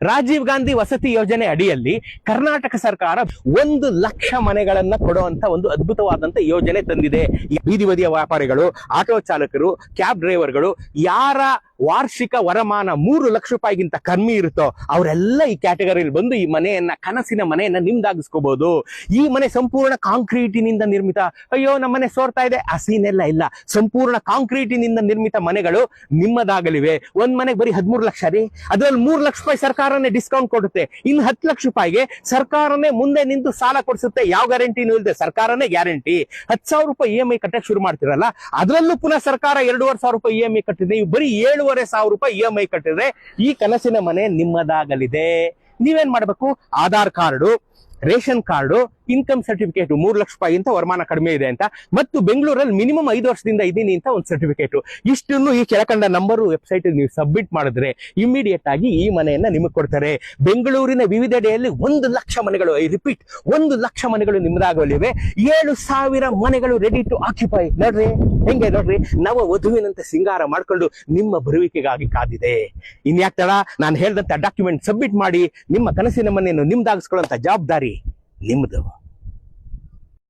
ರಾಜೀವ್ ಗಾಂಧಿ ವಸತಿ ಯೋಜನೆ ಅಡಿಯಲ್ಲಿ ಕರ್ನಾಟಕ ಸರ್ಕಾರ 1,00,000 ಮನೆಗಳನ್ನ ಕೊಡುವಂತ ಒಂದು ಅದ್ಭುತವಾದಂತ ಯೋಜನೆ ತಂದಿದೆ. ಬೀದಿ ಬದಿಯ ವ್ಯಾಪಾರಿಗಳು, ಆಟೋ ಚಾಲಕರು, ಕ್ಯಾಬ್ ಡ್ರೈವರ್ಗಳು, ಯಾರ ವಾರ್ಷಿಕ ವರಮಾನ 3 ಲಕ್ಷ ರೂಪಾಯಿಗಿಂತ ಕಮ್ಮಿ ಇರುತ್ತೋ ಅವರೆಲ್ಲ ಈ ಕ್ಯಾಟಗರಿಯಲ್ಲಿ ಬಂದು ಈ ಮನೆಯನ್ನ, ಕನಸಿನ ಮನೆಯನ್ನ ನಿಮ್ದಾಗಿಸ್ಕೋಬಹುದು. ಈ ಮನೆ ಸಂಪೂರ್ಣ ಕಾಂಕ್ರೀಟಿನಿಂದ ನಿರ್ಮಿತ. ಅಯ್ಯೋ ನಮ್ಮ ಮನೆ ಸೋರ್ತಾ ಇದೆ, ಆ ಸೀನೆಲ್ಲ ಇಲ್ಲ. ಸಂಪೂರ್ಣ ಕಾಂಕ್ರೀಟಿನಿಂದ ನಿರ್ಮಿತ ಮನೆಗಳು ನಿಮ್ಮದಾಗಲಿವೆ. ಒಂದ್ ಮನೆಗೆ ಬರೀ 13 ಲಕ್ಷ ರೀ, ಅದ್ರಲ್ಲಿ 3 ಲಕ್ಷ ರೂಪಾಯಿ ಸರ್ಕಾರನೇ ಡಿಸ್ಕೌಂಟ್ ಕೊಡುತ್ತೆ. ಇನ್ನು 10 ಲಕ್ಷ ರೂಪಾಯಿಗೆ ಸರ್ಕಾರನೇ ಮುಂದೆ ನಿಂತು ಸಾಲ ಕೊಡಿಸುತ್ತೆ. ಯಾವ ಗ್ಯಾರಂಟಿನೂ ಇಲ್ಲದೆ ಸರ್ಕಾರನೇ ಗ್ಯಾರಂಟಿ. 10,000 ರೂಪಾಯಿ EMI ಕಟ್ಟಕ್ಕೆ ಶುರು ಮಾಡ್ತಿರಲ್ಲ, ಅದರಲ್ಲೂ ಪುನಃ ಸರ್ಕಾರ 2,500 ರೂಪಾಯಿ EMI ಕಟ್ಟಿದೆ. ನೀವು ಬರೀ 7,500 ರೂಪಾಯಿ EMI ಕಟ್ಟಿದ್ರೆ ಈ ಕನಸಿನ ಮನೆ ನಿಮ್ಮದಾಗಲಿದೆ. ನೀವೇನ್ ಮಾಡ್ಬೇಕು? Aadhaar card, ration card, income certificate, 3 lakh ರೂಪಾಯಿ ಅಂತ ವರಮಾನ ಕಡಿಮೆ ಇದೆ ಅಂತ, ಮತ್ತು ಬೆಂಗಳೂರಲ್ಲಿ ಮಿನಿಮಮ್ 5 ವರ್ಷದಿಂದ ಇದ್ದೀನಿ ಅಂತ ಒಂದು ಸರ್ಟಿಫಿಕೇಟ್. ಇಷ್ಟನ್ನು ಈ ಕೆಳಕಂಡ ನಂಬರ್ ವೆಬ್ಸೈಟ್ ನೀವು ಸಬ್ಮಿಟ್ ಮಾಡಿದ್ರೆ ಇಮಿಡಿಯೇಟ್ ಆಗಿ ಈ ಮನೆಯನ್ನ ನಿಮಗೆ ಕೊಡ್ತಾರೆ. ಬೆಂಗಳೂರಿನ ವಿವಿಧೆಡೆಯಲ್ಲಿ 1 ಲಕ್ಷ ಮನೆಗಳು, ಐ ರಿಪೀಟ್, 1 ಲಕ್ಷ ಮನೆಗಳು ನಿಮ್ಮದಾಗಲಿವೆ. 7,000 ಮನೆಗಳು ರೆಡಿ ಟು ಆಕ್ಯುಪೈ. ನೋಡ್ರಿ ಹೆಂಗೆ, ನೋಡ್ರಿ ನವ ವಧುವಿನಂತೆ ಸಿಂಗಾರ ಮಾಡ್ಕೊಂಡು ನಿಮ್ಮ ಬರುವಿಕೆಗಾಗಿ ಕಾದಿದೆ. ಇನ್ಯಾಕ್ ತಡ, ನಾನು ಹೇಳಿದಂತ ಡಾಕ್ಯುಮೆಂಟ್ ಸಬ್ಮಿಟ್ ಮಾಡಿ ನಿಮ್ಮ ಕನಸಿನ ಮನೆಯನ್ನು ನಿಮ್ದಾಗಿಸ್ಕೊಳ್ಳುವಂತ ಜವಾಬ್ದಾರಿ ನಿಮ್ದು.